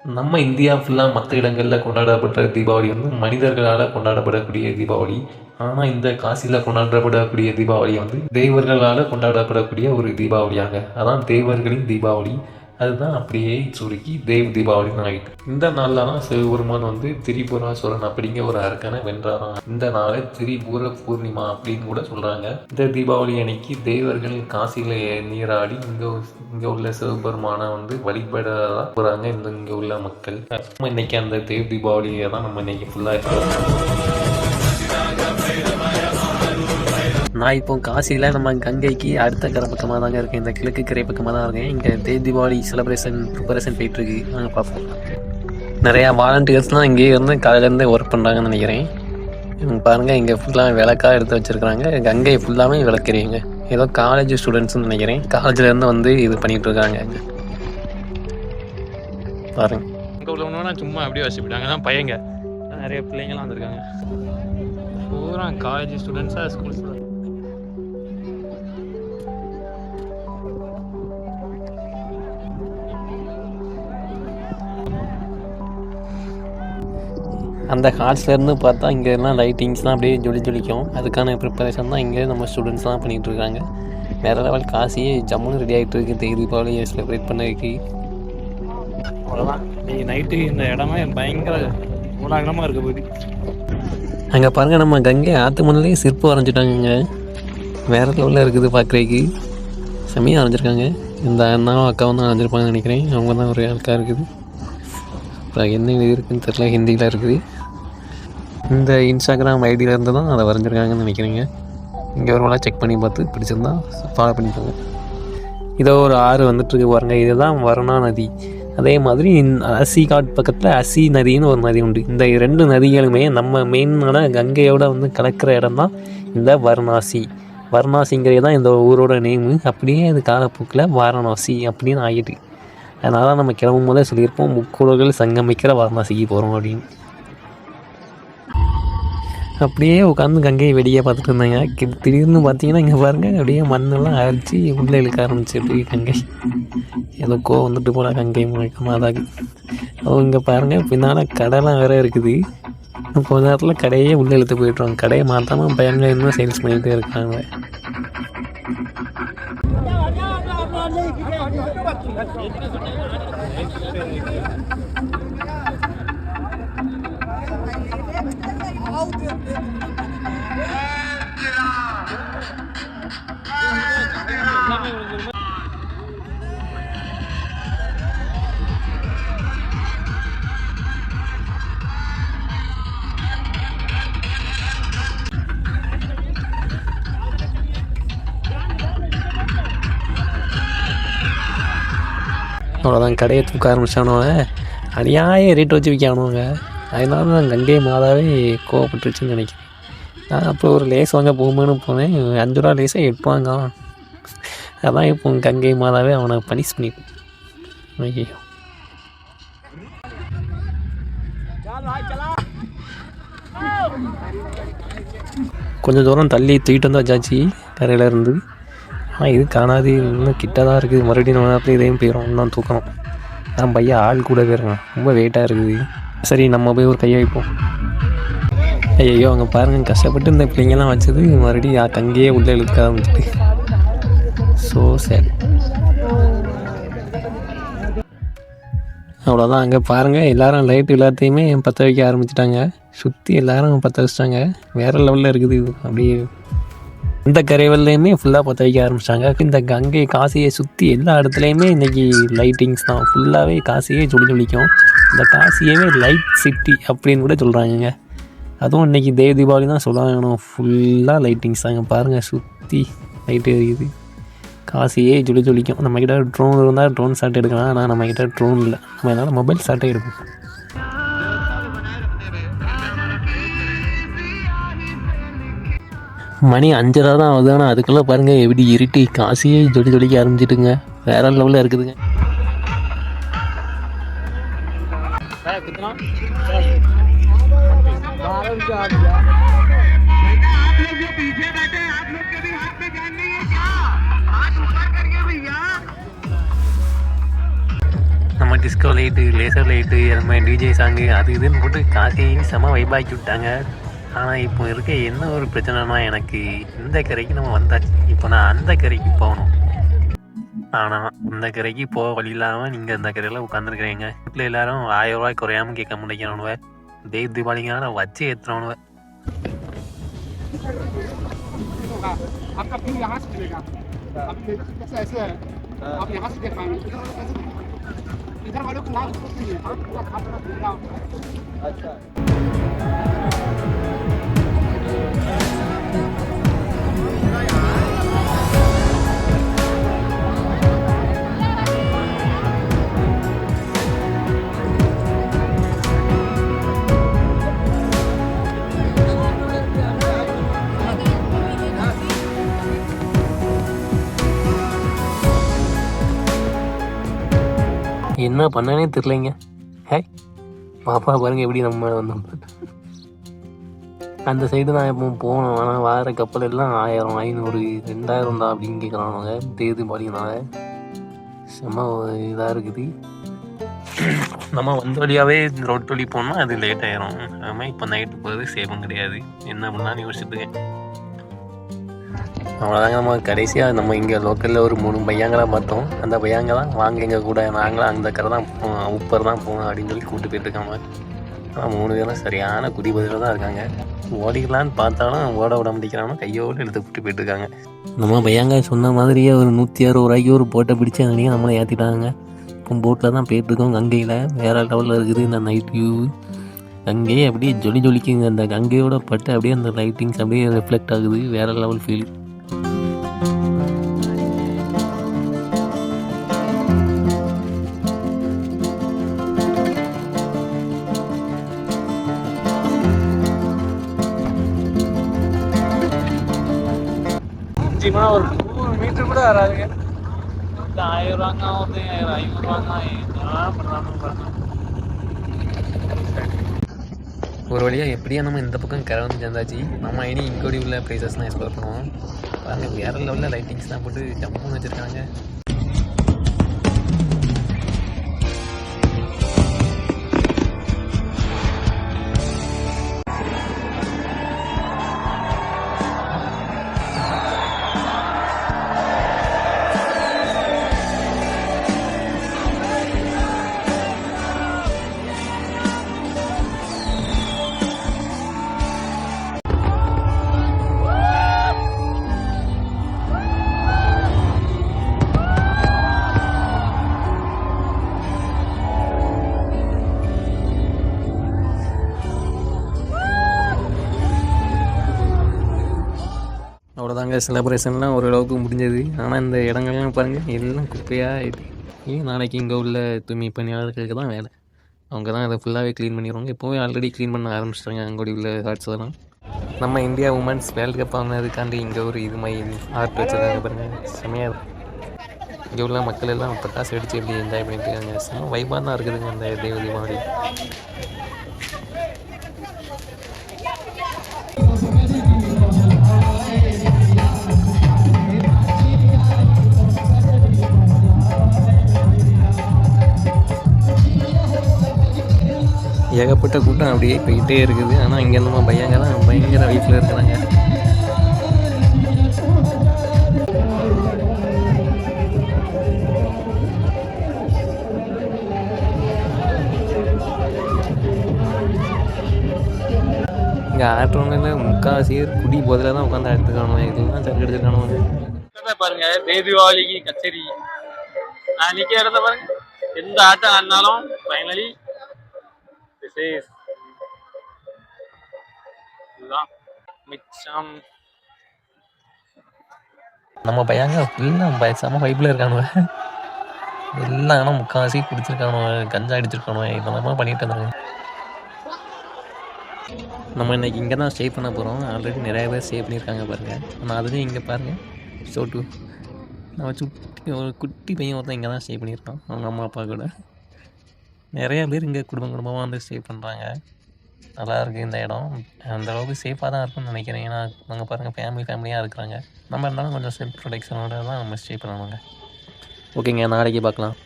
நம்ம இந்தியா ஃபுல்லாக மற்ற இடங்களில் கொண்டாடப்படுற தீபாவளி வந்து மனிதர்களால் கொண்டாடப்படக்கூடிய தீபாவளி. ஆனால் இந்த காசியில் கொண்டாடப்படக்கூடிய தீபாவளி வந்து தேவர்களால் கொண்டாடப்படக்கூடிய ஒரு தீபாவளியாக, அதான் தேவர்களின் தீபாவளி. அதுதான் அப்படியே சுருக்கி தேவ் தீபாவளின்னு ஆகிட்டு. இந்த நாளில் தான் சிவபெருமான் வந்து திரிபுராசுரன் அப்படிங்கிற ஒரு அரக்கனை வென்றாராம். இந்த நாளை திரிபுர பூர்ணிமா அப்படின்னு கூட சொல்கிறாங்க. இந்த தீபாவளி அன்னைக்கு தேவர்கள் காசியில் நீராடி இங்கே உள்ள சிவபெருமானை வந்து வழிபடதான் போகிறாங்க இங்கே உள்ள மக்கள். நம்ம இன்னைக்கு அந்த தேவ் தீபாவளியை தான் நம்ம இன்னைக்கு ஃபுல்லாக. நான் இப்போ காசியில் நம்ம கங்கைக்கு அடுத்த கரை பக்கமாக தாங்க இருக்கேன். இந்த கிழக்கு கரை பக்கமாக தான் இருக்கேன். இங்கே தீபாவளி செலிப்ரேஷன் ப்ரிப்பரேஷன் போயிட்டுருக்கு. நாங்கள் பார்ப்போம். நிறையா வாலண்டியர்ஸ்லாம் இங்கேயே இருந்து காலையிலேருந்து ஒர்க் பண்ணுறாங்கன்னு நினைக்கிறேன். பாருங்கள், இங்கே ஃபுல்லாக விளக்காக எடுத்து வச்சுருக்குறாங்க. கங்கை ஃபுல்லாமே விளக்குறீங்க. ஏதோ காலேஜ் ஸ்டூடெண்ட்ஸ்னு நினைக்கிறேன். காலேஜ்லேருந்து வந்து இது பண்ணிகிட்ருக்காங்க. பாருங்க, இங்கே உள்ளவனா சும்மா அப்படியே வச்சுக்கிட்டாங்க தான் பையங்க. நிறைய பிள்ளைங்களாம் வந்திருக்காங்க. பூரா காலேஜ் ஸ்டூடெண்ட்ஸாக ஸ்கூல் ஸ்டூடெண்ட்ஸ். அந்த ஹால்ஸ்லேருந்து பார்த்தா இங்கே எல்லாம் லைட்டிங்ஸ்லாம் அப்படியே ஜொலிக்கும். அதுக்கான ப்ரிப்பரேஷன் தான் இங்கே நம்ம ஸ்டூடெண்ட்ஸ்லாம் பண்ணிகிட்ருக்காங்க. வேறு லெவல் காசியே ஜம்முன்னு ரெடி ஆகிட்டு இருக்குது தீபாவளியை செலிப்ரேட் பண்ணதுக்கு. அவ்வளோதான், இன்னைக்கு நைட்டு இந்த இடமே பயங்கர கோலாகலமாக இருக்க போகுது. அங்கே பாருங்கள், நம்ம கங்கை ஆற்று மண்ணிலே சிற்பம் வரைஞ்சிட்டாங்க. வேறு லெவலில் இருக்குது பார்க்குறதுக்கு. செம்மையாக வரைஞ்சிருக்காங்க. இந்த அண்ணாவும் அக்காவும் தான் வரைஞ்சிருப்பாங்கன்னு நினைக்கிறேன். அவங்க தான் ஒரு ஆளுக்காக இருக்குது. அப்புறம் என்ன இது இருக்குதுன்னு தெரியல, ஹிந்தியில் இருக்குது. இந்த இன்ஸ்டாகிராம் ஐடியிலேருந்து தான் அதை வரைஞ்சிருக்காங்கன்னு நினைக்கிறீங்க. இங்கே ஒரு வேளை செக் பண்ணி பார்த்து பிடிச்சிருந்தா ஃபாலோ பண்ணிக்கோங்க. இதோ ஒரு ஆறு வந்துட்டுருக்கு பாருங்க, இதுதான் வரணா நதி. அதே மாதிரி அசி காட் பக்கத்தில் அசி நதின்னு ஒரு நதி உண்டு. இந்த ரெண்டு நதிகளுமே நம்ம மெயினான கங்கையோட வந்து கலக்கிற இடம் தான் இந்த வாரணாசி. வாரணாசிங்கிறது தான் இந்த ஊரோட நேமு. அப்படியே அது காலப்போக்கில் வாரணாசி அப்படின்னு ஆகிட்டு. அதனால தான் நம்ம கிளம்பும் போதே சொல்லியிருப்போம், முக்கோள்கள் சங்கமிக்கிற வாரணாசிக்கு போகிறோம் அப்படின்னு. அப்படியே உட்காந்து கங்கையை வெடியை பார்த்துட்டு இருந்தாங்க. திடீர்னு பார்த்தீங்கன்னா இங்கே பாருங்கள், அப்படியே மண்ணெல்லாம் அரைச்சி உள்ளே இழுக்க ஆரம்பிச்சு. அப்படியே கங்கை ஏதோ வந்துட்டு போல கங்கை மாதாக்கு. இங்கே பாருங்கள், பின்னால் கடைலாம் வேறு இருக்குது. கொஞ்ச நேரத்தில் கடையே உள்ளே இழுத்து போயிட்டுருவாங்க. கடையை மாற்றாமல் பயங்கர இன்னும் சேல்ஸ் பண்ணிகிட்டே இருக்காங்க. அவ்வளோதான், கடையை தூக்க ஆரம்பிச்சானுவ. அநியாய ரேட் வச்சு விற்கானுவாங்க. அதனால தான் கங்கை மாதாவே கோவப்பட்டுருச்சுன்னு நினைக்கிறேன். நான் அப்போ ஒரு லேஸ் வாங்க போகும்போது போனேன். 5 ரூபா லேஸாக 8 வாங்க. அதான் இப்போ கங்கை மாதாவே அவனை பனிஷ் பண்ணிட்டு. ஐயோ, கொஞ்சம் தூரம் தள்ளி தூக்கிட்டு வந்து வச்சாச்சு கரையில் இருந்து. ஆனால் இது காணாது, இன்னும் கிட்ட தான் இருக்குது. மறுபடியும் நம்ம நேரத்தில் இதையும் போயிடும். இன்னும் தூக்கணும். நான் பையன் ஆள் கூட போயிருக்கேன். ரொம்ப வெயிட்டாக இருக்குது. சரி, நம்ம போய் ஒரு கையை வைப்போம். ஐயோ, அங்கே பாருங்கள், கஷ்டப்பட்டு இந்த பிள்ளைங்கெல்லாம் வச்சது மறுபடியும் கங்கையே உள்ளே இழுக்க ஆரம்பிச்சிட்டு. ஸோ சரி, அவ்வளோதான். அங்கே பாருங்கள், எல்லோரும் லைட்டு எல்லாத்தையுமே பற்ற வைக்க ஆரம்பிச்சிட்டாங்க. சுற்றி எல்லோரும் பற்ற வச்சிட்டாங்க. வேறு லெவலில் இருக்குது. அப்படியே இந்த கரைவல்லையுமே ஃபுல்லாக பற்ற வைக்க ஆரம்பிச்சிட்டாங்க. இந்த கங்கை காசியை சுற்றி எல்லா இடத்துலையுமே இன்றைக்கி லைட்டிங்ஸ் தான். ஃபுல்லாகவே காசியே ஜொலிக்கும். இந்த காசியவே லைட் சிட்டி அப்படின்னு கூட சொல்கிறாங்கங்க. அதுவும் இன்றைக்கி தேவ தீபாவளி தான் சொல்ல வேணும். ஃபுல்லாக லைட்டிங்ஸ் தாங்க. பாருங்கள், சுற்றி லைட்டு எரியுது. காசியே ஜொலிக்கும். நம்மக்கிட்ட ட்ரோன் இருந்தால் ட்ரோன் ஷாட் எடுக்கலாம். ஆனால் நம்மக்கிட்ட ட்ரோன் இல்லை. நம்ம என்னால் மொபைல் ஷாட்டே எடுப்போம். மணி 5:30 தான் ஆகுது. ஆனால் அதுக்குள்ளே பாருங்கள் எப்படி இருட்டி காசியே ஜொலிக்க ஆரம்பிச்சிட்டுங்க. வேற லெவலில் இருக்குதுங்க. நம்ம செம்ம டிஸ்கோ லைட்டு, லேசர் லைட்டு, அது மாதிரி டிஜே சாங்கு அது இதுன்னு போட்டு காக்கையும் செம்ம வைப்பாக்கி விட்டாங்க. ஆனால் இப்போ இருக்க என்ன ஒரு பிரச்சனைனா, எனக்கு இந்த கரைக்கு நம்ம வந்தாச்சு, இப்போ நான் அந்த கரைக்கு போகணும். ஆனால் அந்த கரைக்கு போக வழி இல்லாமல் நீங்கள் அந்த கரையில் உட்காந்துருக்குறீங்க. வீட்டில் எல்லாரும் 1000 ரூபாய் குறையாமல் கேட்க முடிக்கிறவனுவ, தீபாவளிங்கான வச்சு ஏற்றுறவனுவ. आपका बिल यहाँ से मिलेगा। अभी कैसे ऐसे है, आप यहाँ से देख पाएंगे, इधर वालों को नाम कुछ नहीं है, आप पूरा खाना मिलेगा। अच्छा என்ன பண்ணனே தெரிலைங்க. ஹே பாப்பா பாருங்க எப்படி நம்ம வந்தோம். அந்த சைடு தான் எப்போ போகணும். ஆனால் வார கப்பல் எல்லாம் 1000, 500, 2000 தான் அப்படின்னு கேட்குறானுங்க. தீபாவளினால செம்ம இதாக இருக்குது. நம்ம வந்த வழியாகவே ரோட் வழி போனால் அது லேட் ஆயிரும். அதுமாதிரி இப்போ நைட்டு போகிறது சேஃபும் கிடையாது. என்ன பண்ணலான்னு யோசிச்சுட்டுருக்கேன். அவ்வளோதாங்க. நம்ம கடைசியாக நம்ம இங்கே லோக்கலில் ஒரு 3 பையங்களாக பார்த்தோம். அந்த பையங்க தான் வாங்க எங்கள் கூட, நாங்களும் அந்த கரை தான் போவோம், உப்பர் தான் போவோம் அப்படின்னு சொல்லி கூப்பிட்டு போயிட்டுருக்காங்க. ஆனால் 3 பேரும் சரியான குடிபதியில் தான் இருக்காங்க. ஓடிக்கலான்னு பார்த்தாலும் ஓட விட முடிக்கிறானோ கையோடு எடுத்து கூப்பிட்டு போயிட்டுருக்காங்க. நம்ம பையங்க சொன்ன மாதிரியே ஒரு 160 ரூபாய்க்கு ஒரு போட்டை பிடிச்சி அன்றைக்கி நம்மளை ஏற்றிட்டாங்க. இப்போ போட்டில் தான் போயிட்டுருக்கோம். கங்கையில் வேறு லெவலில் இருக்குது இந்த நைட் வியூ. கங்கையே அப்படியே ஜொலிக்குங்க. அந்த கங்கையோட பட்டு அப்படியே அந்த லைட்டிங்ஸ் அப்படியே ரிஃப்ளெக்ட் ஆகுது. வேறு லெவல் ஃபீல். ஒரு 100 மீட்டர் கூட வராதுங்க. 1000 ரூபாங்க ஆகுது, 500 ரூபாங்க. என்ன பண்ணுறாங்க. ஒரு வழியாக எப்படியா நம்ம இந்த பக்கம் கரை வந்து சேர்ந்தாச்சு. நம்ம இனி இங்கோடி உள்ள பிளேசஸ்லாம் எக்ஸ்ப்ளோர் பண்ணுவோம். பாருங்கள் வேறு லெவலில் லைட்டிங்ஸ்லாம் போட்டு ஜம்முன்னு வச்சுருக்காங்க. அவ்வளோதாங்க. செலிப்ரேஷன்லாம் ஓரளவுக்கு முடிஞ்சது. ஆனால் இந்த இடங்கள்லாம் பாருங்கள் எல்லாம் குப்பையாக ஆகிட்டு. நாளைக்கு இங்கே உள்ள தூய்மை பணியாளர்களுக்கு தான் வேலை. அவங்க தான் அதை ஃபுல்லாகவே க்ளீன் பண்ணிடுவாங்க. இப்போவே ஆல்ரெடி க்ளீன் பண்ண ஆரம்பிச்சிட்டாங்க அங்கோடி உள்ள ஆர்ட்ஸ் எல்லாம். நம்ம இந்தியா உமன்ஸ் வேர்ல்டு கப் வாங்கினதுக்காண்டி இங்கே ஒரு இது மாதிரி ஆர்ட் வச்சுருக்காங்க பாருங்கள். செம்மையாக இருக்கும். இங்கே உள்ள மக்கள் எல்லாம் பட்டாசு அடித்து எப்படி என்ஜாய் பண்ணிட்டு இருக்காங்க. செம்ம வைப்பாக தான் இருக்குதுங்க அந்த தீபாவளி. ஏகப்பட்ட கூட்டம் அப்படியே போயிட்டே இருக்குது. ஆனால் இங்கே நம்ம பையங்க தான் பயங்கர வைஃபில் இருக்கிறாங்க. இங்கே ஆட்டுறவங்க முக்கால்வாசி குடி போதில் தான் உட்காந்து எடுத்துக்கானுவேன். இதெல்லாம் சரி எடுத்துக்கானுவாங்க. பாருங்க தீபாவளிக்கு கச்சேரி நிற்க இடத்த பாருங்க. எந்த ஆட்டம் ஆடினாலும் ஃபைனலி மிச்சம். நம்ம பையங்க ஃபுல்லாக பயசாம வைப்பில் இருக்கானுவ. எல்லாம் ஆனால் முக்கால்வாசி குடிச்சிருக்கானுவ, கஞ்சா அடிச்சிருக்கானுவ. இதெல்லாம் பண்ணிட்டு இருந்தாங்க. நம்ம இன்றைக்கி இங்கே தான் ஸ்டே பண்ண போகிறோம். ஆல்ரெடி நிறைய பேர் ஸ்டே பண்ணியிருக்காங்க பாருங்கள். ஆனால் அதுலேயும் இங்கே பாருங்கள் ஷோட்டு நம்ம சுட்டி ஒரு குட்டி பையன் ஒருத்தன் இங்கே தான் ஸ்டே பண்ணியிருக்கான் அவங்க அம்மா அப்பா கூட. நிறையா பேர் இங்கே குடும்பமாக வந்து ஸ்டே பண்ணுறாங்க. நல்லாயிருக்கு இந்த இடம். அந்தளவுக்கு சேஃபாக தான் இருக்கும்னு நினைக்கிறேன். ஏன்னா நாங்கள் பாருங்கள் ஃபேமிலியாக இருக்கிறாங்க. நம்ம இருந்தாலும் கொஞ்சம் செல்ஃப் ப்ரொடெக்ஷனோட தான் நம்ம ஸ்டே பண்ணணுங்க. ஓகேங்க, நாளைக்கு பார்க்கலாம்.